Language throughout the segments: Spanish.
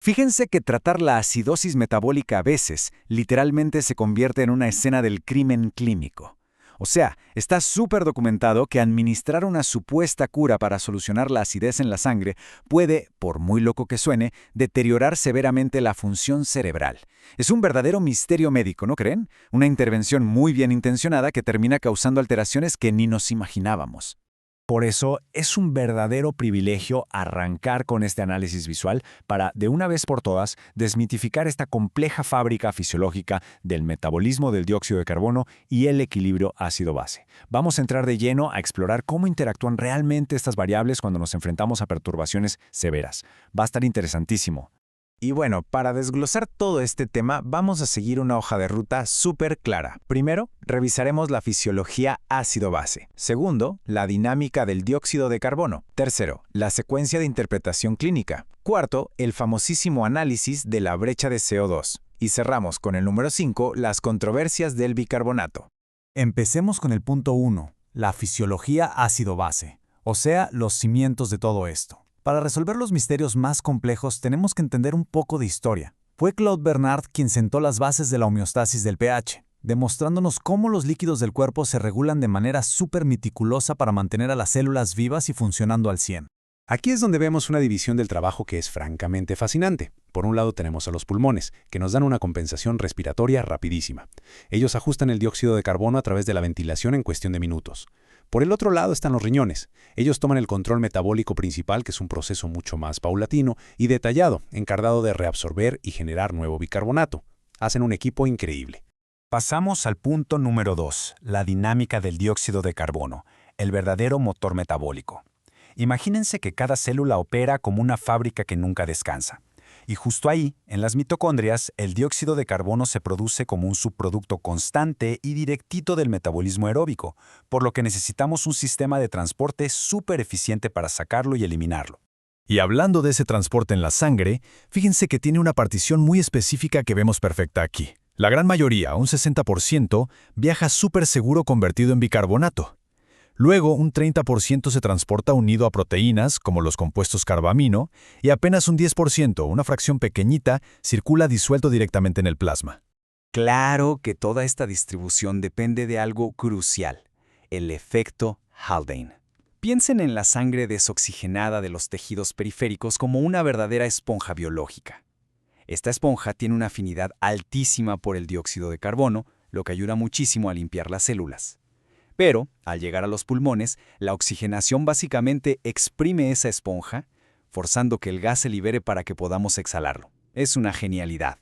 Fíjense que tratar la acidosis metabólica a veces literalmente se convierte en una escena del crimen clínico. O sea, está súper documentado que administrar una supuesta cura para solucionar la acidez en la sangre puede, por muy loco que suene, deteriorar severamente la función cerebral. Es un verdadero misterio médico, ¿no creen? Una intervención muy bien intencionada que termina causando alteraciones que ni nos imaginábamos. Por eso es un verdadero privilegio arrancar con este análisis visual para, de una vez por todas, desmitificar esta compleja fábrica fisiológica del metabolismo del dióxido de carbono y el equilibrio ácido-base. Vamos a entrar de lleno a explorar cómo interactúan realmente estas variables cuando nos enfrentamos a perturbaciones severas. Va a estar interesantísimo. Y bueno, para desglosar todo este tema, vamos a seguir una hoja de ruta súper clara. Primero, revisaremos la fisiología ácido-base. Segundo, la dinámica del dióxido de carbono. Tercero, la secuencia de interpretación clínica. Cuarto, el famosísimo análisis de la brecha de CO2. Y cerramos con el número 5, las controversias del bicarbonato. Empecemos con el punto 1, la fisiología ácido-base, o sea, los cimientos de todo esto. Para resolver los misterios más complejos tenemos que entender un poco de historia. Fue Claude Bernard quien sentó las bases de la homeostasis del pH, demostrándonos cómo los líquidos del cuerpo se regulan de manera súper meticulosa para mantener a las células vivas y funcionando al 100. Aquí es donde vemos una división del trabajo que es francamente fascinante. Por un lado tenemos a los pulmones, que nos dan una compensación respiratoria rapidísima. Ellos ajustan el dióxido de carbono a través de la ventilación en cuestión de minutos. Por el otro lado están los riñones. Ellos toman el control metabólico principal, que es un proceso mucho más paulatino y detallado, encargado de reabsorber y generar nuevo bicarbonato. Hacen un equipo increíble. Pasamos al punto número 2, la dinámica del dióxido de carbono, el verdadero motor metabólico. Imagínense que cada célula opera como una fábrica que nunca descansa. Y justo ahí, en las mitocondrias, el dióxido de carbono se produce como un subproducto constante y directito del metabolismo aeróbico, por lo que necesitamos un sistema de transporte súper eficiente para sacarlo y eliminarlo. Y hablando de ese transporte en la sangre, fíjense que tiene una partición muy específica que vemos perfecta aquí. La gran mayoría, un 60%, viaja súper seguro convertido en bicarbonato. Luego, un 30% se transporta unido a proteínas, como los compuestos carbamino, y apenas un 10%, una fracción pequeñita, circula disuelto directamente en el plasma. Claro que toda esta distribución depende de algo crucial, el efecto Haldane. Piensen en la sangre desoxigenada de los tejidos periféricos como una verdadera esponja biológica. Esta esponja tiene una afinidad altísima por el dióxido de carbono, lo que ayuda muchísimo a limpiar las células. Pero, al llegar a los pulmones, la oxigenación básicamente exprime esa esponja, forzando que el gas se libere para que podamos exhalarlo. Es una genialidad.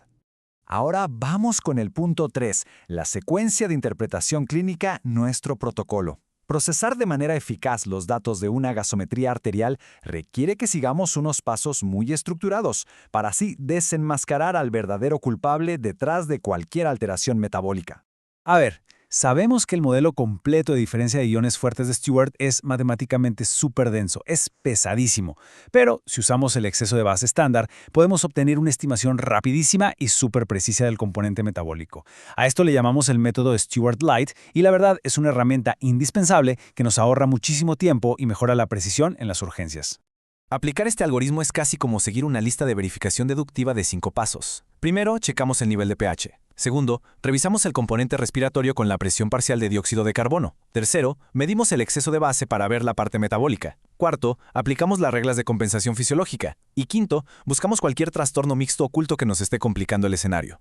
Ahora vamos con el punto 3, la secuencia de interpretación clínica, nuestro protocolo. Procesar de manera eficaz los datos de una gasometría arterial requiere que sigamos unos pasos muy estructurados, para así desenmascarar al verdadero culpable detrás de cualquier alteración metabólica. A ver, sabemos que el modelo completo de diferencia de iones fuertes de Stewart es matemáticamente súper denso, es pesadísimo, pero si usamos el exceso de base estándar, podemos obtener una estimación rapidísima y súper precisa del componente metabólico. A esto le llamamos el método Stewart Light y la verdad es una herramienta indispensable que nos ahorra muchísimo tiempo y mejora la precisión en las urgencias. Aplicar este algoritmo es casi como seguir una lista de verificación deductiva de 5 pasos. Primero, checamos el nivel de pH. Segundo, revisamos el componente respiratorio con la presión parcial de dióxido de carbono. Tercero, medimos el exceso de base para ver la parte metabólica. Cuarto, aplicamos las reglas de compensación fisiológica. Y quinto, buscamos cualquier trastorno mixto oculto que nos esté complicando el escenario.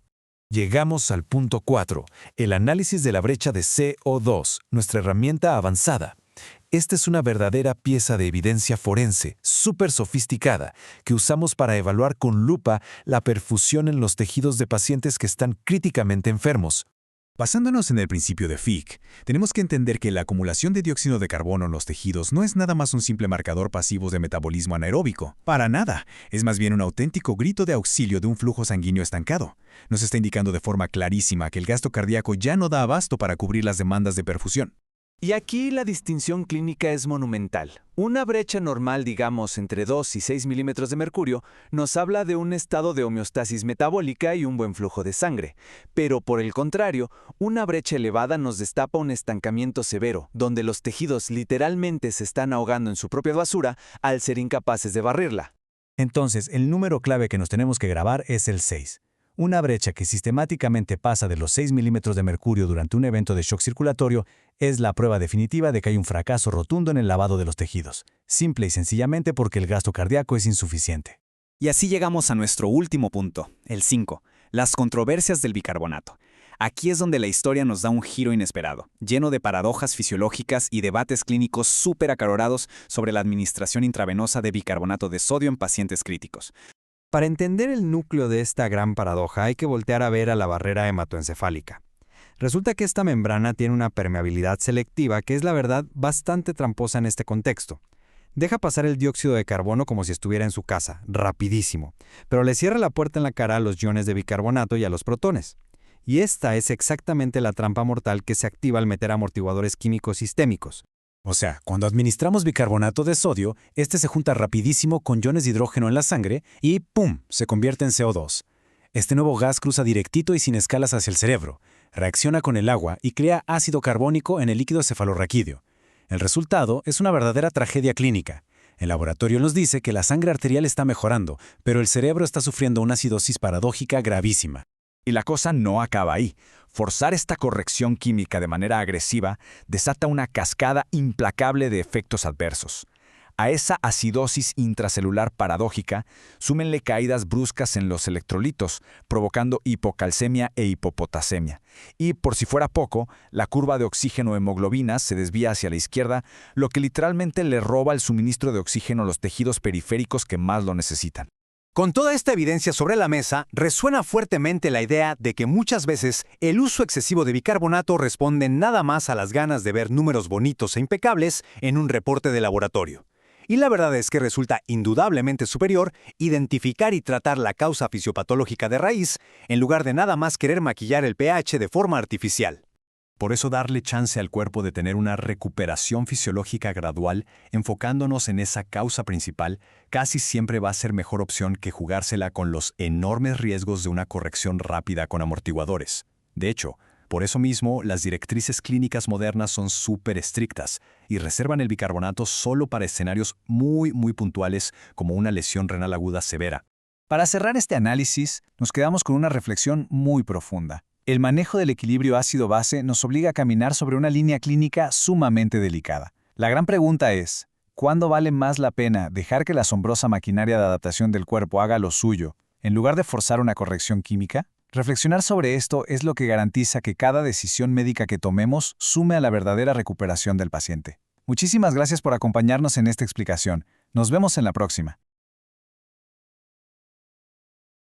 Llegamos al punto 4, el análisis de la brecha de CO2, nuestra herramienta avanzada. Esta es una verdadera pieza de evidencia forense, súper sofisticada, que usamos para evaluar con lupa la perfusión en los tejidos de pacientes que están críticamente enfermos. Basándonos en el principio de Fick, tenemos que entender que la acumulación de dióxido de carbono en los tejidos no es nada más un simple marcador pasivo de metabolismo anaeróbico. Para nada. Es más bien un auténtico grito de auxilio de un flujo sanguíneo estancado. Nos está indicando de forma clarísima que el gasto cardíaco ya no da abasto para cubrir las demandas de perfusión. Y aquí la distinción clínica es monumental. Una brecha normal, digamos, entre 2 y 6 milímetros de mercurio, nos habla de un estado de homeostasis metabólica y un buen flujo de sangre. Pero, por el contrario, una brecha elevada nos destapa un estancamiento severo, donde los tejidos literalmente se están ahogando en su propia basura al ser incapaces de barrirla. Entonces, el número clave que nos tenemos que grabar es el 6. Una brecha que sistemáticamente pasa de los 6 milímetros de mercurio durante un evento de shock circulatorio es la prueba definitiva de que hay un fracaso rotundo en el lavado de los tejidos, simple y sencillamente porque el gasto cardíaco es insuficiente. Y así llegamos a nuestro último punto, el 5, las controversias del bicarbonato. Aquí es donde la historia nos da un giro inesperado, lleno de paradojas fisiológicas y debates clínicos súper acalorados sobre la administración intravenosa de bicarbonato de sodio en pacientes críticos. Para entender el núcleo de esta gran paradoja hay que voltear a ver a la barrera hematoencefálica. Resulta que esta membrana tiene una permeabilidad selectiva que es la verdad bastante tramposa en este contexto. Deja pasar el dióxido de carbono como si estuviera en su casa, rapidísimo, pero le cierra la puerta en la cara a los iones de bicarbonato y a los protones. Y esta es exactamente la trampa mortal que se activa al meter amortiguadores químicos sistémicos. O sea, cuando administramos bicarbonato de sodio, este se junta rapidísimo con iones de hidrógeno en la sangre y ¡pum!, se convierte en CO2. Este nuevo gas cruza directito y sin escalas hacia el cerebro, reacciona con el agua y crea ácido carbónico en el líquido cefalorraquídeo. El resultado es una verdadera tragedia clínica. El laboratorio nos dice que la sangre arterial está mejorando, pero el cerebro está sufriendo una acidosis paradójica gravísima. Y la cosa no acaba ahí. Forzar esta corrección química de manera agresiva desata una cascada implacable de efectos adversos. A esa acidosis intracelular paradójica, súmenle caídas bruscas en los electrolitos, provocando hipocalcemia e hipopotasemia. Y, por si fuera poco, la curva de oxígeno-hemoglobina se desvía hacia la izquierda, lo que literalmente le roba el suministro de oxígeno a los tejidos periféricos que más lo necesitan. Con toda esta evidencia sobre la mesa, resuena fuertemente la idea de que muchas veces el uso excesivo de bicarbonato responde nada más a las ganas de ver números bonitos e impecables en un reporte de laboratorio. Y la verdad es que resulta indudablemente superior identificar y tratar la causa fisiopatológica de raíz en lugar de nada más querer maquillar el pH de forma artificial. Por eso darle chance al cuerpo de tener una recuperación fisiológica gradual, enfocándonos en esa causa principal, casi siempre va a ser mejor opción que jugársela con los enormes riesgos de una corrección rápida con amortiguadores. De hecho, por eso mismo, las directrices clínicas modernas son súper estrictas y reservan el bicarbonato solo para escenarios muy puntuales como una lesión renal aguda severa. Para cerrar este análisis, nos quedamos con una reflexión muy profunda. El manejo del equilibrio ácido-base nos obliga a caminar sobre una línea clínica sumamente delicada. La gran pregunta es, ¿cuándo vale más la pena dejar que la asombrosa maquinaria de adaptación del cuerpo haga lo suyo, en lugar de forzar una corrección química? Reflexionar sobre esto es lo que garantiza que cada decisión médica que tomemos sume a la verdadera recuperación del paciente. Muchísimas gracias por acompañarnos en esta explicación. Nos vemos en la próxima.